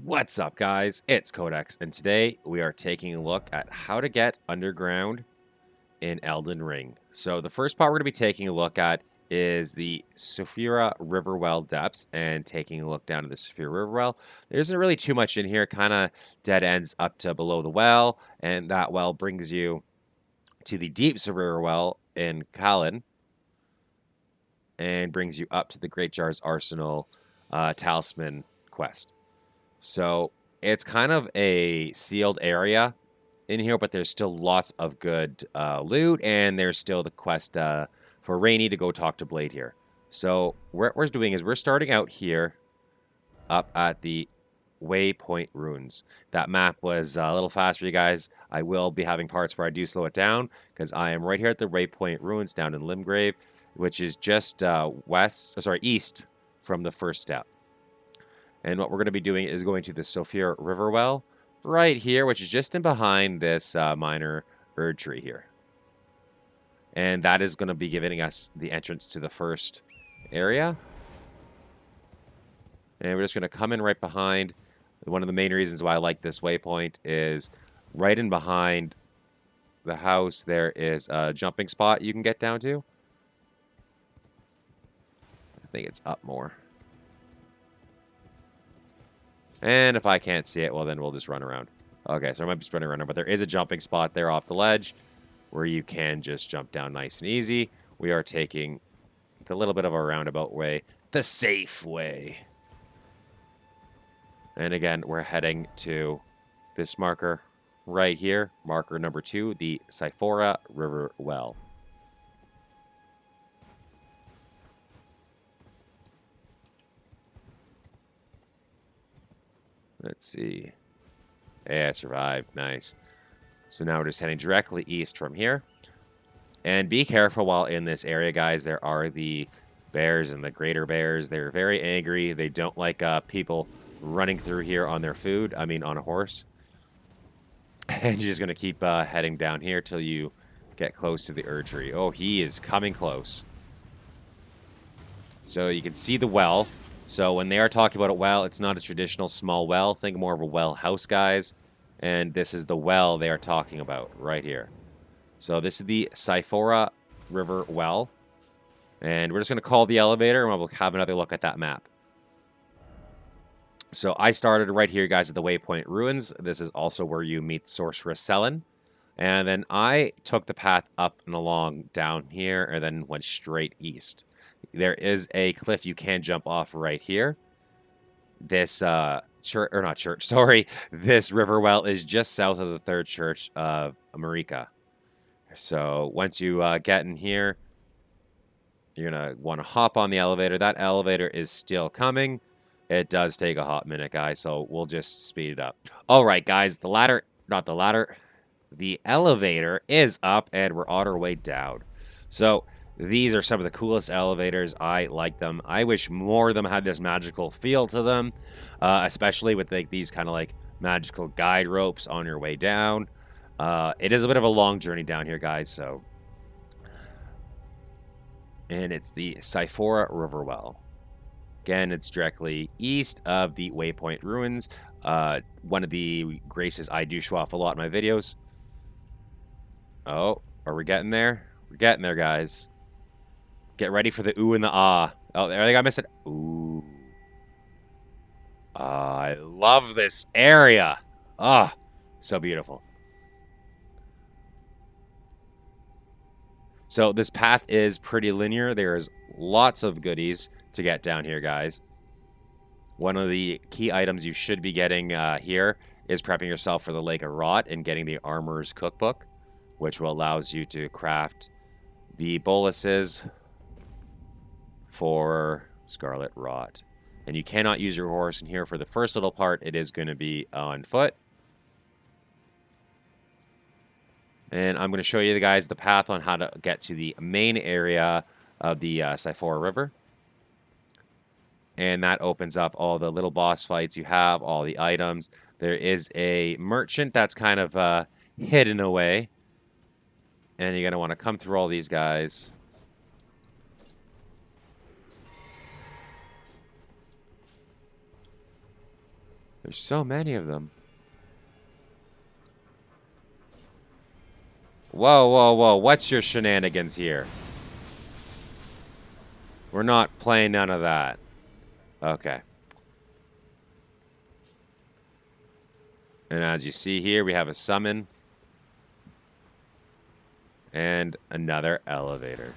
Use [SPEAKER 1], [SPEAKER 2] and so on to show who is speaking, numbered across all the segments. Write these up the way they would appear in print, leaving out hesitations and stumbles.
[SPEAKER 1] What's up, guys? It's Codex, and today we are taking a look at how to get underground in Elden Ring. So the first part we're going to be taking a look at is the Siofra River well depths and taking a look down to the Siofra River well. There isn't really too much in here, kind of dead ends up to below the well, and that well brings you to the deep Siofra River well in Kalin and brings you up to the Great Jar's Arsenal Talisman quest. So it's kind of a sealed area in here, but there's still lots of good loot, and there's still the quest for Rainy to go talk to Blade here. So what we're doing is we're starting out here up at the Waypoint Ruins. That map was a little fast for you guys. I will be having parts where I do slow it down because I am right here at the Waypoint Ruins down in Limgrave, which is just east from the first step. And what we're going to be doing is going to the Siofra River well right here, which is just in behind this minor Erd tree here. And that is going to be giving us the entrance to the first area. And we're just going to come in right behind. One of the main reasons why I like this waypoint is right in behind the house there is a jumping spot you can get down to. I think it's up more. And if I can't see it, well, then we'll just run around. Okay, so I might be running around, but there is a jumping spot there off the ledge where you can just jump down nice and easy. We are taking the little bit of a roundabout way, the safe way. And again, we're heading to this marker right here, marker number 2, the Siofra River well. Let's see. Yeah, I survived. Nice. So now we're just heading directly east from here. And be careful while in this area, guys. There are the bears and the greater bears. They're very angry. They don't like people running through here on their food. I mean, on a horse. And you're just going to keep heading down here till you get close to the Erd tree. Oh, he is coming close. So you can see the well. So when they are talking about a well, it's not a traditional small well. Think more of a well house, guys. And this is the well they are talking about right here. So this is the Siofra River well. And we're just going to call the elevator, and we'll have another look at that map. So I started right here, guys, at the Waypoint Ruins. This is also where you meet Sorceress Selene. And then I took the path up and along down here, and then went straight east. There is a cliff you can jump off right here. This this river well is just south of the third church of Marika. So once you get in here, you're going to want to hop on the elevator. That elevator is still coming. It does take a hot minute, guys, so we'll just speed it up. All right, guys, the elevator is up, and we're on our way down. So these are some of the coolest elevators. I like them. I wish more of them had this magical feel to them, especially with these kind of like magical guide ropes on your way down. It is a bit of a long journey down here, guys, so. And it's the Siofra River well. Again, it's directly east of the Waypoint Ruins. One of the graces I do show off a lot in my videos. Oh, are we getting there? We're getting there, guys. Get ready for the ooh and the ah. Oh, there, I think I missed it. Ooh. I love this area. Ah, so beautiful. So this path is pretty linear. There's lots of goodies to get down here, guys. One of the key items you should be getting here is prepping yourself for the Lake of Rot and getting the Armor's Cookbook, which will allows you to craft the boluses for Scarlet Rot. And you cannot use your horse in here for the first little part. It is going to be on foot. And I'm going to show you guys the path on how to get to the main area of the Siofra River. And that opens up all the little boss fights you have, all the items. There is a merchant that's kind of hidden away. And you're going to want to come through all these guys. There's so many of them. Whoa, whoa, whoa. What's your shenanigans here? We're not playing none of that. Okay. And as you see here, we have a summon. And another elevator.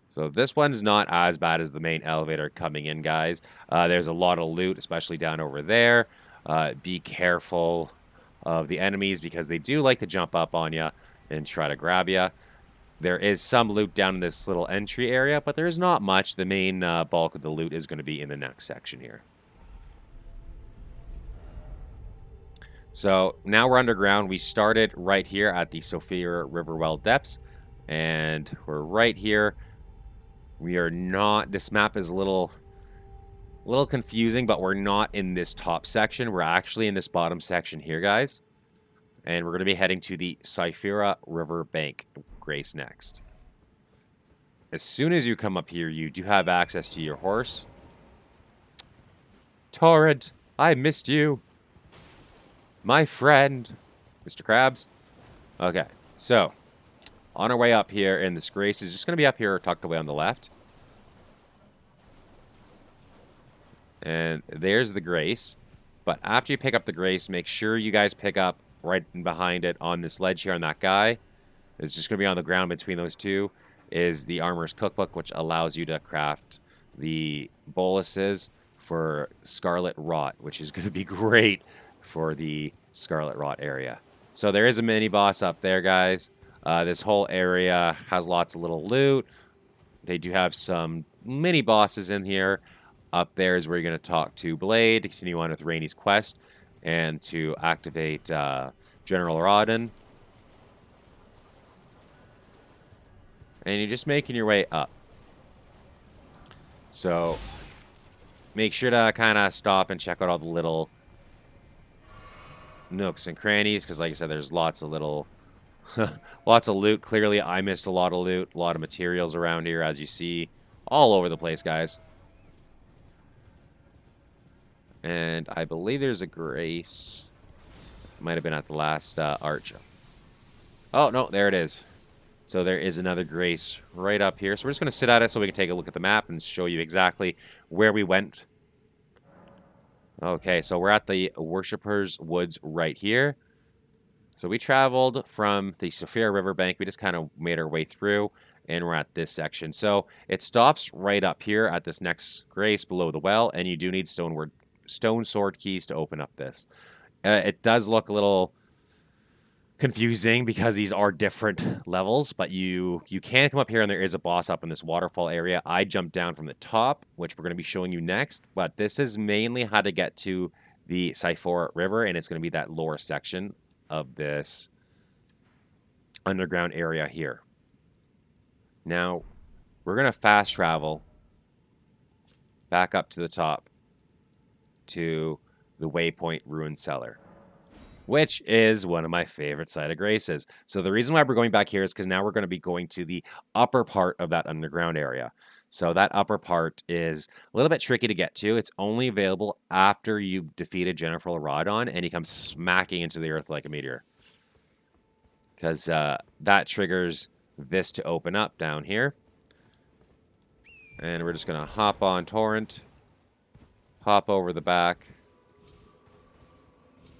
[SPEAKER 1] So this one's not as bad as the main elevator coming in, guys. There's a lot of loot, especially down over there. Be careful of the enemies because they do like to jump up on you and try to grab you. There is some loot down in this little entry area, but there's not much. The main bulk of the loot is going to be in the next section here. So now we're underground. We started right here at the Siofra River well depths, and we're right here. We are not, this map is a little confusing, but we're not in this top section. We're actually in this bottom section here, guys. And we're going to be heading to the Siofra River bank, Grace, next. As soon as you come up here, you do have access to your horse. Torrent, I missed you. My friend, Mr. Krabs. Okay, so on our way up here, and this Grace is just going to be up here tucked away on the left. And there's the Grace. But after you pick up the Grace, make sure you guys pick up right behind it on this ledge here on that guy. It's just going to be on the ground between those two. Is the Armorer's Cookbook, which allows you to craft the boluses for Scarlet Rot, which is going to be great for the Scarlet Rot area. So there is a mini boss up there, guys. This whole area has lots of little loot. They do have some mini bosses in here. Up there is where you're going to talk to Blade to continue on with Rainy's quest and to activate General Rodden. And you're just making your way up. So make sure to kind of stop and check out all the little nooks and crannies, because like I said, there's lots of little lots of loot. Clearly I missed a lot of loot, a lot of materials around here, as you see, all over the place, guys. And I believe there's a Grace. Might have been at the last arch. Oh no, there it is. So there is another Grace right up here. So we're just going to sit at it so we can take a look at the map and show you exactly where we went. Okay, so we're at the Worshipper's Woods right here. So we traveled from the Siofra River bank. We just kind of made our way through, and we're at this section. So it stops right up here at this next Grace below the well, and you do need stone sword keys to open up this. It does look a little confusing because these are different levels, but you can come up here and there is a boss up in this waterfall area. I jumped down from the top, which we're going to be showing you next, but this is mainly how to get to the Siofra River, and it's going to be that lower section of this underground area here. Now, we're going to fast travel back up to the top to the Waypoint Ruins cellar, which is one of my favorite site of Graces. So the reason why we're going back here is because now we're going to be going to the upper part of that underground area. So that upper part is a little bit tricky to get to. It's only available after you've defeated General Rodden and he comes smacking into the earth like a meteor. Because that triggers this to open up down here. And we're just going to hop on Torrent, hop over the back,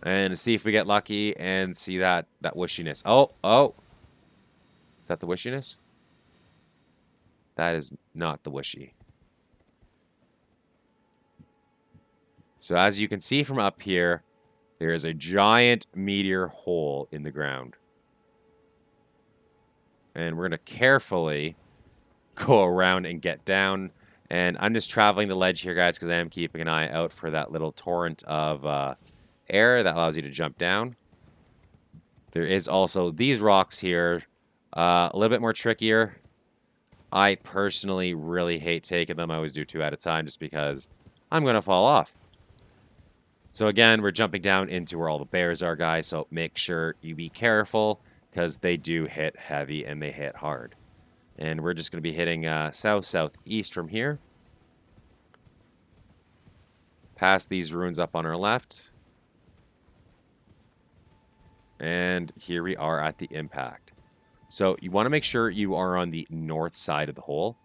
[SPEAKER 1] and see if we get lucky and see that wishiness. Oh. Is that the wishiness? That is not the wishy. So as you can see from up here, there is a giant meteor hole in the ground. And we're going to carefully go around and get down. And I'm just traveling the ledge here, guys, because I am keeping an eye out for that little torrent of air that allows you to jump down. There is also these rocks here, a little bit more trickier. I personally really hate taking them. I always do 2 at a time just because I'm going to fall off. So again, we're jumping down into where all the bears are, guys, so make sure you be careful because they do hit heavy and they hit hard. And we're just going to be hitting south-southeast from here. Past these ruins up on our left. And here we are at the impact. So you want to make sure you are on the north side of the hole.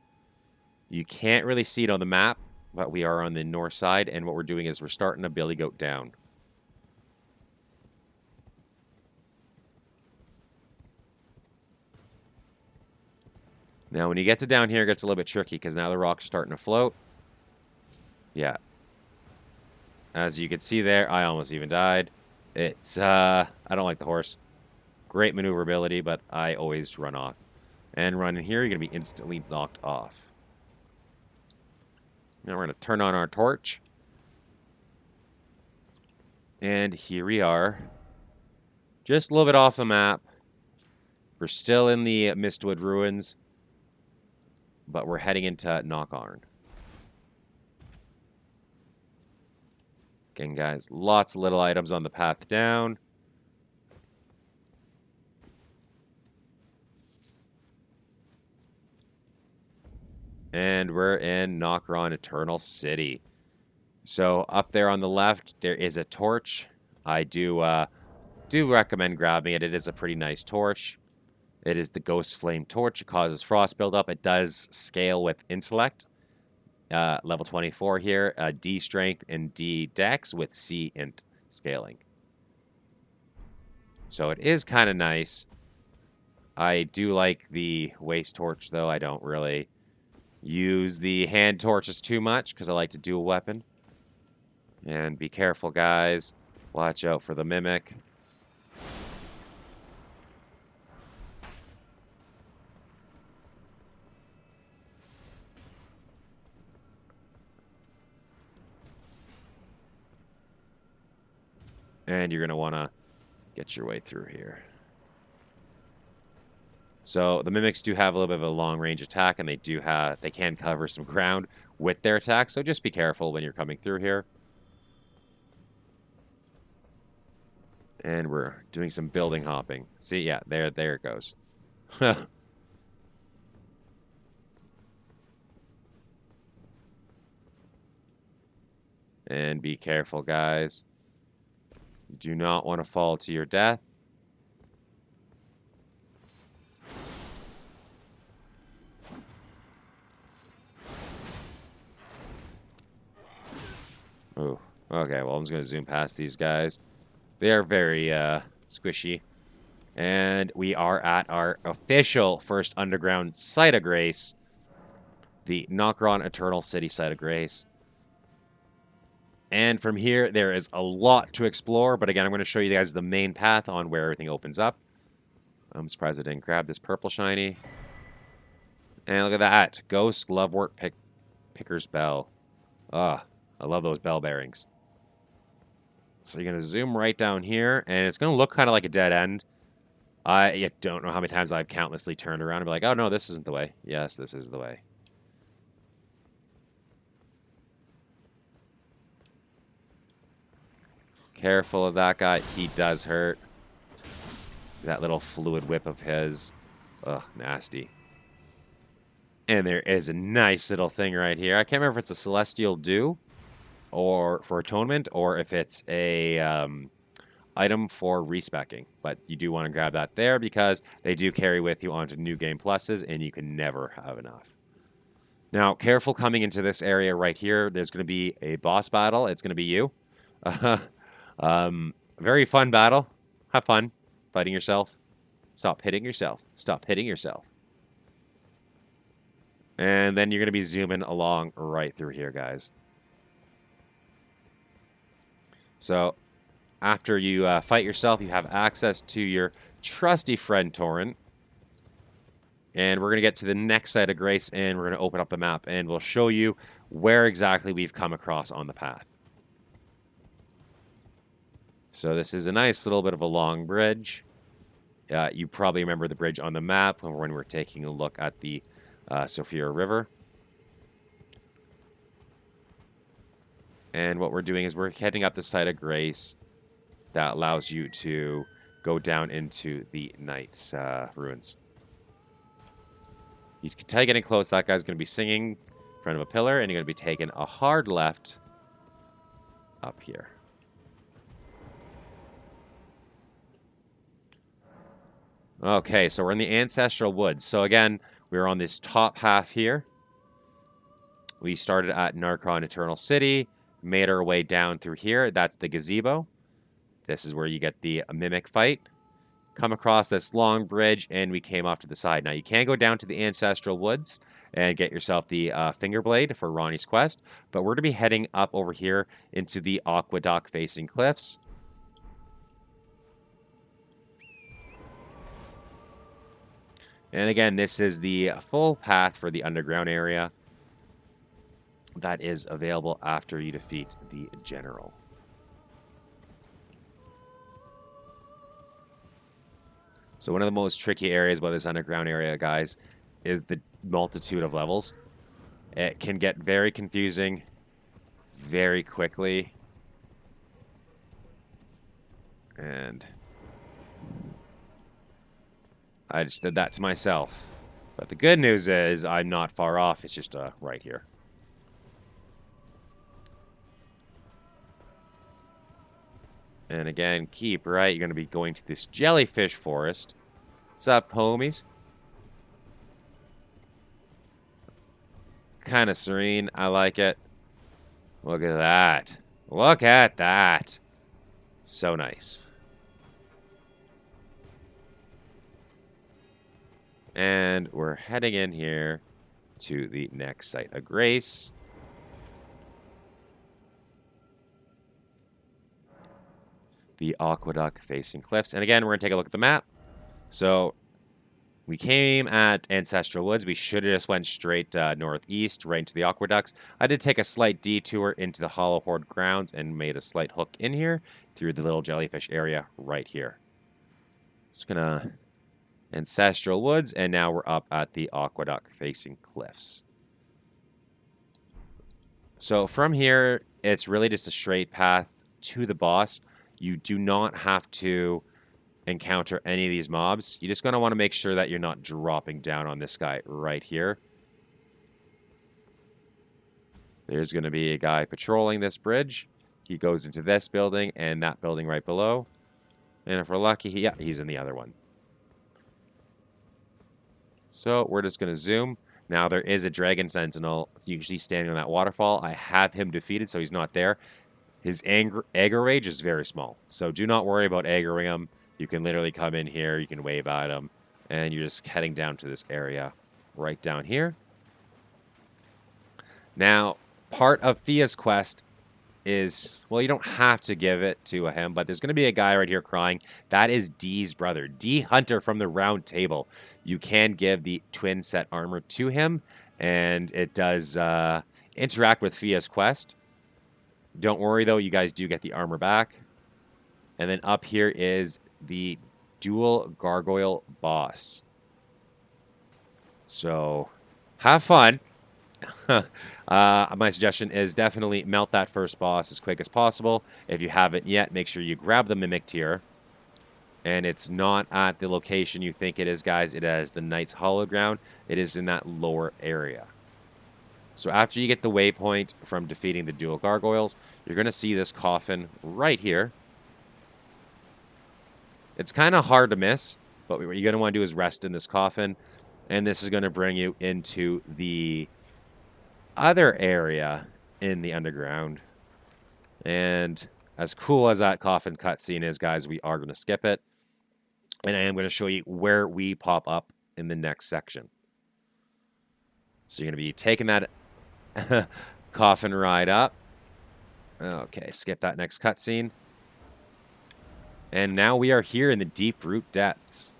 [SPEAKER 1] You can't really see it on the map, but we are on the north side. And what we're doing is we're starting a billy goat down. Now, when you get to down here, it gets a little bit tricky because now the rocks are starting to float. Yeah. As you can see there, I almost even died. It's, I don't like the horse. Great maneuverability, but I always run off. And running here, you're going to be instantly knocked off. Now we're going to turn on our torch. And here we are. Just a little bit off the map. We're still in the Mistwood Ruins. But we're heading into Knockarn. Again, guys, lots of little items on the path down. And we're in Knockarn Eternal City. So up there on the left, there is a torch. I do recommend grabbing it. It is a pretty nice torch. It is the Ghost Flame Torch. It causes frost buildup. It does scale with intellect. Level 24 here. D strength and D dex with C int scaling. So it is kind of nice. I do like the waste torch, though. I don't really use the hand torches too much because I like to dual weapon. And be careful, guys. Watch out for the mimic. And you're going to want to get your way through here. So the mimics do have a little bit of a long range attack, and they can cover some ground with their attack. So just be careful when you're coming through here. And we're doing some building hopping. See, yeah, there it goes. And be careful, guys. You do not want to fall to your death. Oh, okay. Well, I'm just going to zoom past these guys. They are very squishy. And we are at our official first underground site of grace. The Knockarn Eternal City site of grace. And from here, there is a lot to explore. But again, I'm going to show you guys the main path on where everything opens up. I'm surprised I didn't grab this purple shiny. And look at that. Ghost Glovewort Picker's Bell. Ah, I love those bell bearings. So you're going to zoom right down here. And it's going to look kind of like a dead end. I don't know how many times I've countlessly turned around and be like, oh, no, this isn't the way. Yes, this is the way. Careful of that guy. He does hurt. That little fluid whip of his. Ugh, nasty. And there is a nice little thing right here. I can't remember if it's a Celestial Dew or for Atonement or if it's a item for respecking. But you do want to grab that there because they do carry with you onto New Game Pluses and you can never have enough. Now, careful coming into this area right here. There's going to be a boss battle. It's going to be you. Very fun battle. Have fun fighting yourself. Stop hitting yourself. Stop hitting yourself. And then you're going to be zooming along right through here, guys. So after you fight yourself, you have access to your trusty friend Torrent. And we're going to get to the next site of grace, and we're going to open up the map, and we'll show you where exactly we've come across on the path. So this is a nice little bit of a long bridge. You probably remember the bridge on the map when we're taking a look at the Siofra River. And what we're doing is we're heading up the site of grace that allows you to go down into the Knight's ruins. You can tell you're getting close. That guy's going to be singing in front of a pillar, and you're going to be taking a hard left. up here. Okay, so we're in the Ancestral Woods. So again, we're on this top half here. We started at Narcron Eternal City, made our way down through here. That's the gazebo. This is where you get the mimic fight. Come across this long bridge, and we came off to the side. Now, you can go down to the Ancestral Woods and get yourself the finger blade for Ronnie's quest, but we're to be heading up over here into the aqueduct facing cliffs. And again, this is the full path for the underground area that is available after you defeat the general. So one of the most tricky areas about this underground area, guys, is the multitude of levels. It can get very confusing very quickly. And I just did that to myself. But the good news is I'm not far off. It's just right here. And again, keep right. You're going to be going to this jellyfish forest. What's up, homies? Kind of serene. I like it. Look at that. Look at that. So nice. And we're heading in here to the next site of grace. The aqueduct facing cliffs. And again, we're going to take a look at the map. So we came at Ancestral Woods. We should have just went straight northeast, right into the aqueducts. I did take a slight detour into the Hollow Horde grounds and made a slight hook in here through the little jellyfish area right here. Just gonna Ancestral Woods, and now we're up at the aqueduct facing cliffs. So from here, it's really just a straight path to the boss. You do not have to encounter any of these mobs. You're just going to want to make sure that you're not dropping down on this guy right here. There's going to be a guy patrolling this bridge. He goes into this building and that building right below. And if we're lucky, yeah, he's in the other one. So we're just going to zoom. Now there is a dragon sentinel usually standing on that waterfall. I have him defeated, so he's not there. His aggro rage is very small, so do not worry about aggroing him. You can literally come in here, you can wave at him, and you're just heading down to this area right down here. Now, part of Fia's quest is, well, you don't have to give it to him, but there's going to be a guy right here crying. That is Dee's brother, D Hunter from the Round Table. You can give the twin set armor to him, and it does interact with Fia's quest. Don't worry, though, you guys do get the armor back. And then up here is the dual gargoyle boss. So, have fun. My suggestion is definitely melt that first boss as quick as possible. If you haven't yet, make sure you grab the Mimic Tier. And it's not at the location you think it is, guys. It is the Knight's Hollow Ground. It is in that lower area. So after you get the waypoint from defeating the dual gargoyles, you're going to see this coffin right here. It's kind of hard to miss, but what you're going to want to do is rest in this coffin. And this is going to bring you into the other area in the underground. And as cool as that coffin cutscene is, guys, we are going to skip it. And I am going to show you where we pop up in the next section. So you're going to be taking that coffin ride up. Okay, skip that next cutscene. And now we are here in the deep root depths.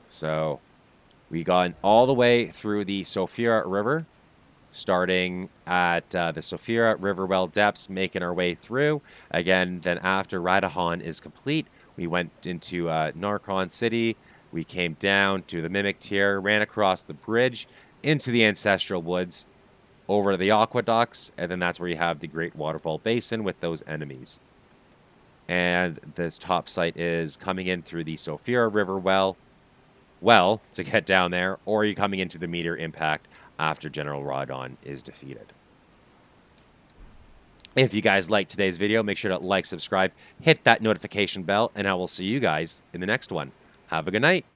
[SPEAKER 1] So we got all the way through the Siofra River, starting at the Siofra River well depths, making our way through. Again, then after Radahan is complete, we went into Narcron City. We came down to the Mimic Tier, ran across the bridge into the Ancestral Woods, over to the aqueducts, and then that's where you have the Great Waterfall Basin with those enemies. And this top site is coming in through the Siofra River well to get down there, or you're coming into the Meteor Impact after General Rodon is defeated. If you guys liked today's video, make sure to like, subscribe, hit that notification bell, and I will see you guys in the next one. Have a good night.